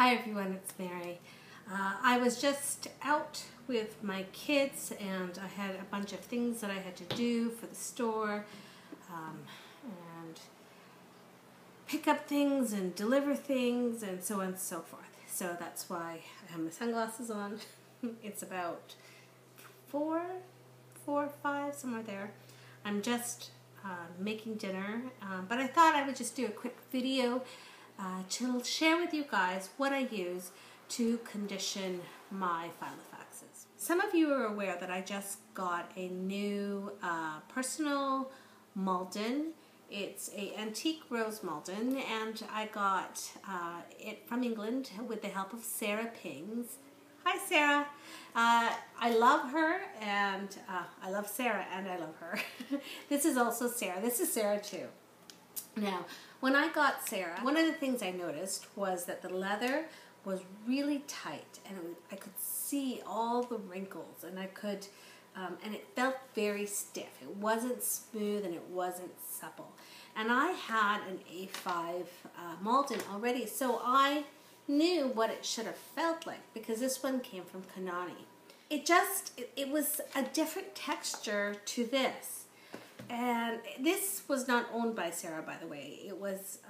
Hi everyone, it's Mary. I was just out with my kids and I had a bunch of things that I had to do for the store and pick up things and deliver things and so on and so forth. So that's why I have my sunglasses on. It's about 4 or 5, somewhere there. I'm just making dinner, but I thought I would just do a quick video to share with you guys what I use to condition my Filofaxes. Some of you are aware that I just got a new personal Malden. It's a antique rose Malden, and I got it from England with the help of Sarah Pings. Hi Sarah. I love her, and I love Sarah, and I love her. This is also Sarah. This is Sarah too. Now, when I got Sarah, one of the things I noticed was that the leather was really tight, and I could see all the wrinkles, and and it felt very stiff. It wasn't smooth and it wasn't supple. And I had an A5 Malden already, so I knew what it should have felt like because this one came from Kanani. It was a different texture to this. And this was not owned by Sarah, by the way. It was,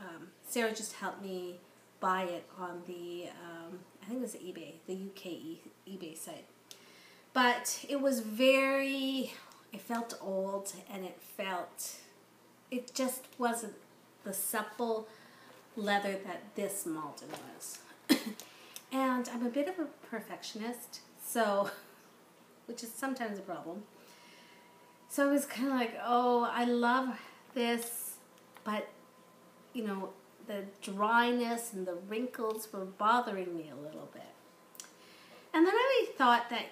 Sarah just helped me buy it on the, I think it was eBay, the UK eBay site. But it was it felt old, and it just wasn't the supple leather that this Malden was. And I'm a bit of a perfectionist, so, which is sometimes a problem. So I was kind of like, oh, I love this, but, you know, the dryness and the wrinkles were bothering me a little bit. And then I thought that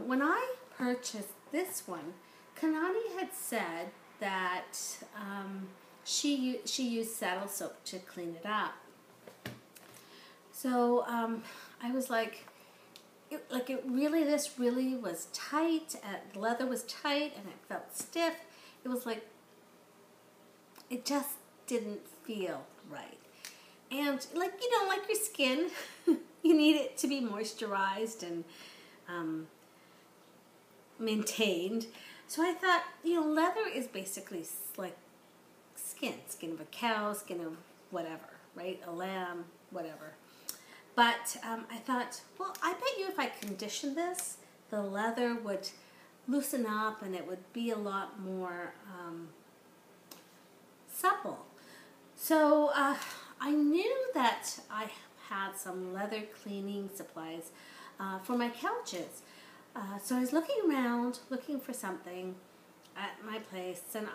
when I purchased this one, Kanani had said that she used saddle soap to clean it up. So I was like, this really was tight, and the leather was tight, and it felt stiff. It was like, it just didn't feel right. And like your skin, you need it to be moisturized and maintained. So I thought, leather is basically like skin of a cow, skin of whatever, right? A lamb, whatever. But I thought, well, I bet you if I conditioned this, the leather would loosen up and it would be a lot more supple. So I knew that I had some leather cleaning supplies for my couches. So I was looking around, looking for something at my place, and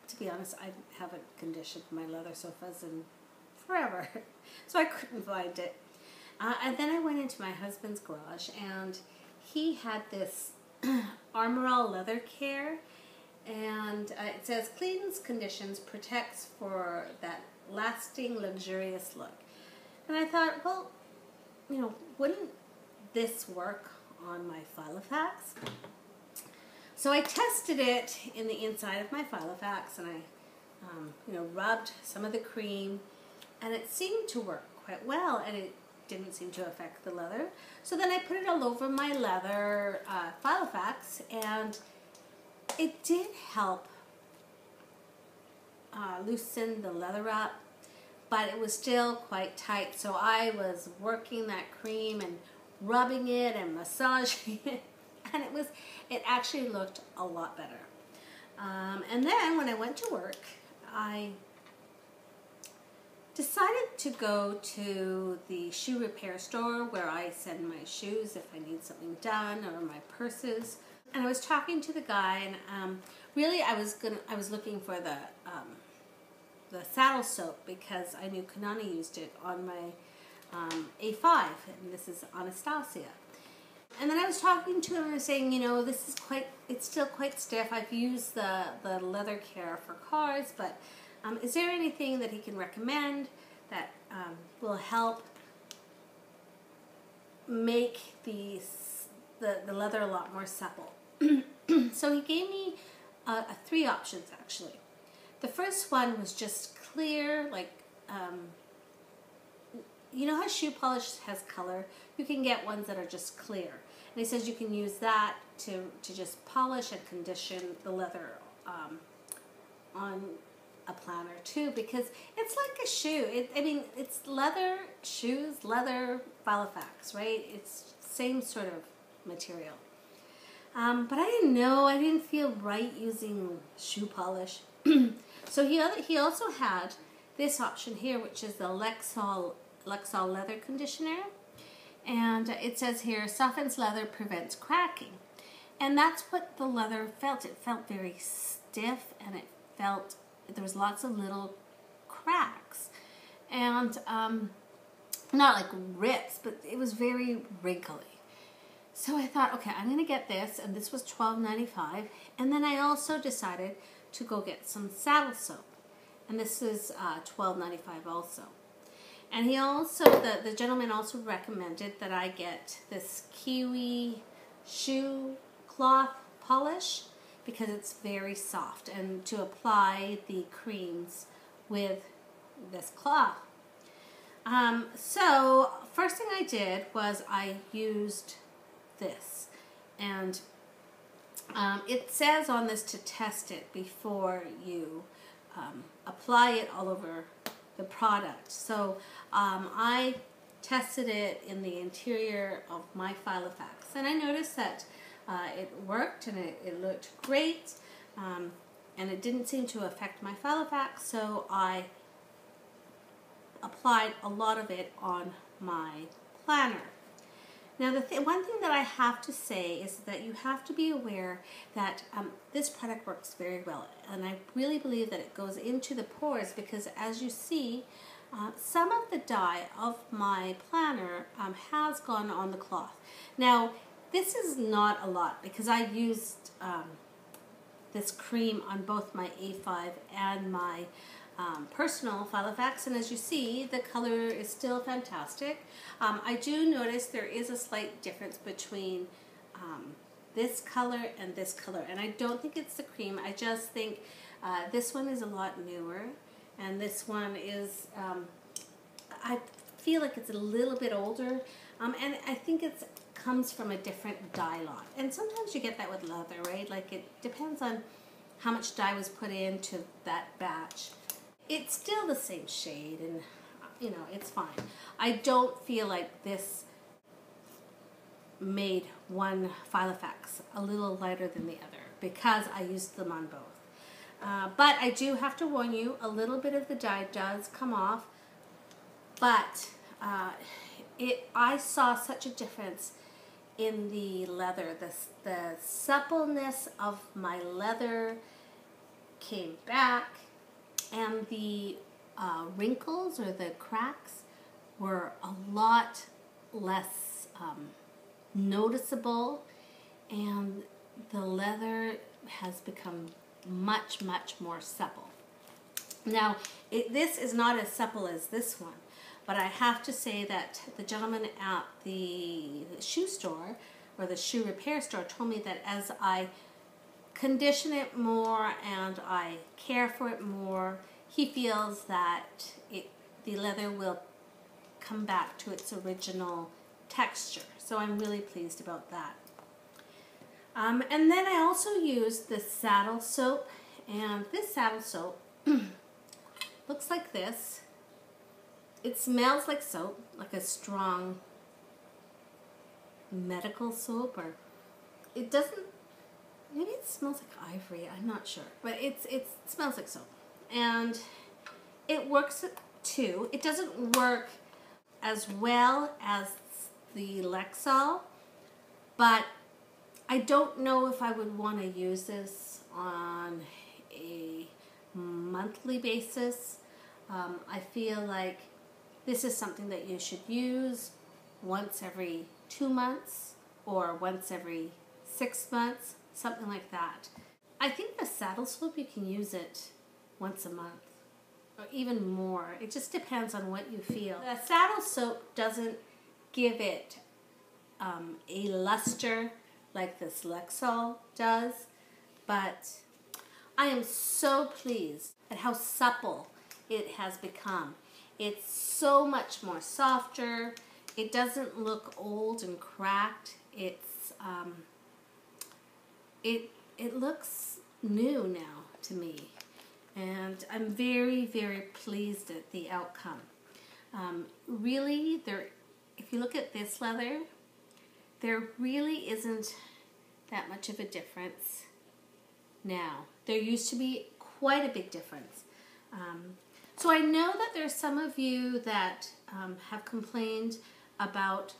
to be honest, I haven't conditioned my leather sofas in forever, so I couldn't find it. And then I went into my husband's garage, and he had this Armor All Leather Care, and it says cleans, conditions, protects for that lasting, luxurious look. And I thought, well, wouldn't this work on my Filofax? So I tested it in the inside of my Filofax, and I, rubbed some of the cream, and it seemed to work quite well, and it didn't seem to affect the leather. So then I put it all over my leather Filofax, and it did help loosen the leather up, but it was still quite tight. So I was working that cream and rubbing it and massaging it, and it actually looked a lot better. And then when I went to work, I decided to go to the shoe repair store where I send my shoes if I need something done, or my purses. And I was talking to the guy, and really I was looking for the saddle soap because I knew Kanani used it on my A5, and this is Anastasia. And then I was talking to him and I was saying, this is it's still quite stiff. I've used the leather care for cars, but is there anything that he can recommend that will help make the leather a lot more supple? So he gave me 3 options, actually. The first one was just clear, like you know how shoe polish has color? You can get ones that are just clear. And he says you can use that to just polish and condition the leather on a planner too, because it's like a shoe. I mean, it's leather shoes, leather Filofax, right? It's same sort of material. But I didn't know, I didn't feel right using shoe polish. So he also had this option here, which is the Lexol leather conditioner. And it says here, softens leather, prevents cracking. And that's what the leather felt. It felt very stiff, and it felt, there was lots of little cracks. And not like rips, but it was very wrinkly. So I thought, okay, I'm going to get this, and this was $12.95. And then I also decided to go get some saddle soap. And this is $12.95 also. And he also, the gentleman also recommended that I get this Kiwi shoe cloth polish because it's very soft, and to apply the creams with this cloth. So first thing I did was I used this, and it says on this to test it before you apply it all over the product. So I tested it in the interior of my Filofax, and I noticed that it worked, and it looked great, and it didn't seem to affect my Filofax, so I applied a lot of it on my planner. Now, one thing that I have to say is that you have to be aware that this product works very well, and I really believe that it goes into the pores, because as you see, some of the dye of my planner has gone on the cloth. Now, this is not a lot, because I used this cream on both my A5 and my personal Filofax, and as you see, the color is still fantastic. I do notice there is a slight difference between this color and this color, and I don't think it's the cream. I just think this one is a lot newer, and this one is, I feel like it's a little bit older, and I think it comes from a different dye lot. And sometimes you get that with leather, right? Like, it depends on how much dye was put into that batch. It's still the same shade, and you know, it's fine. I don't feel like this made one Filofax a little lighter than the other, because I used them on both. But I do have to warn you, a little bit of the dye does come off, but I saw such a difference in the leather. The suppleness of my leather came back, and the wrinkles or the cracks were a lot less noticeable, and the leather has become much, much more supple. Now, this is not as supple as this one, but I have to say that the gentleman at the shoe store, or the shoe repair store, told me that as I condition it more and I care for it more, he feels that the leather will come back to its original texture. So I'm really pleased about that. And then I also used the saddle soap, and this saddle soap looks like this. It smells like soap, like a strong medical soap, or it doesn't, maybe it smells like ivory, I'm not sure, but it smells like soap. And it works too. It doesn't work as well as the Lexol, but I don't know if I would want to use this on a monthly basis. I feel like this is something that you should use once every 2 months or once every 6 months, something like that. I think the saddle soap, you can use it once a month or even more. It just depends on what you feel. The saddle soap doesn't give it a luster like this Lexol does, but I am so pleased at how supple it has become. It's so much more softer. It doesn't look old and cracked. It's it looks new now to me, and I'm very, very pleased at the outcome. Really, if you look at this leather, there really isn't that much of a difference now. There used to be quite a big difference. So I know that there's some of you that have complained about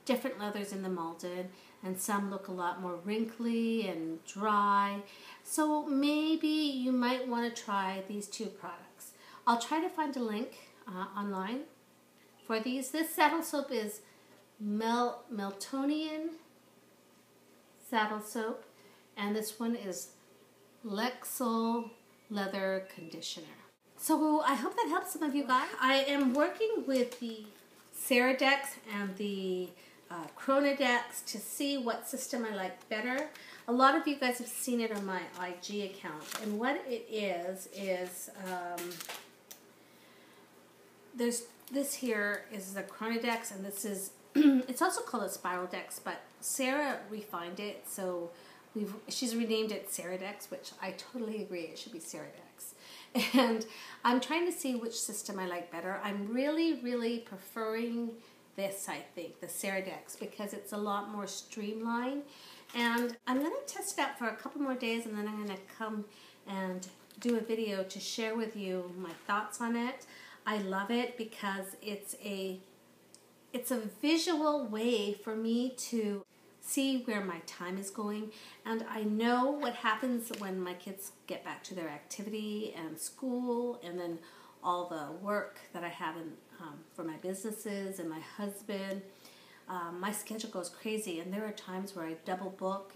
different leathers in the Malden, and some look a lot more wrinkly and dry. So maybe you might want to try these two products. I'll try to find a link online for these. This saddle soap is Meltonian saddle soap, and this one is Lexol leather conditioner. So I hope that helps some of you guys. I am working with the Ceradex and the Chronodex to see what system I like better. A lot of you guys have seen it on my IG account, and what it is there's this here is the Chronodex, and this is it's also called a Spiral Dex, but Sarah refined it, so she's renamed it Ceradex, which I totally agree it should be Ceradex. And I'm trying to see which system I like better. I'm really, really preferring this, I think, the Ceradex, because it's a lot more streamlined. And I'm going to test it out for a couple more days, and then I'm going to come and do a video to share with you my thoughts on it. I love it because it's a visual way for me to see where my time is going, and I know what happens when my kids get back to their activity and school, and then all the work that I have for my businesses and my husband. My schedule goes crazy, and there are times where I double book,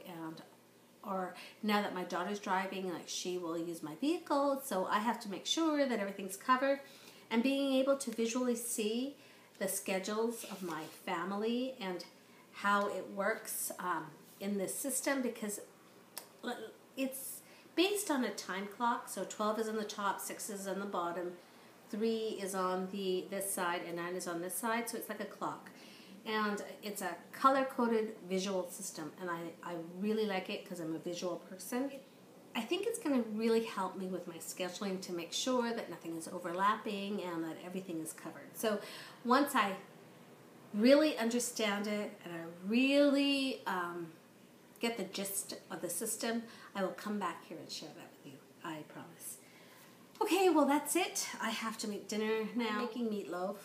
or now that my daughter's driving, like, she will use my vehicle, so I have to make sure that everything's covered. And being able to visually see the schedules of my family and how it works in this system, because it's based on a time clock. So 12 is on the top, 6 is on the bottom, 3 is on this side, and 9 is on this side. So it's like a clock. And it's a color-coded visual system, and I really like it because I'm a visual person. I think it's going to really help me with my scheduling to make sure that nothing is overlapping and that everything is covered. So once I really understand it and I really get the gist of the system, I will come back here and share that with you. I promise. Okay, well, that's it. I have to make dinner now. I'm making meatloaf.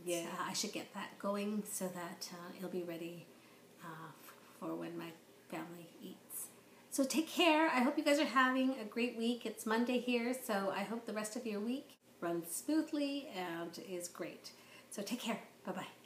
Yeah, so I should get that going so that it'll be ready for when my family eats. So take care. I hope you guys are having a great week. It's Monday here, so I hope the rest of your week runs smoothly and is great. So take care. Bye-bye.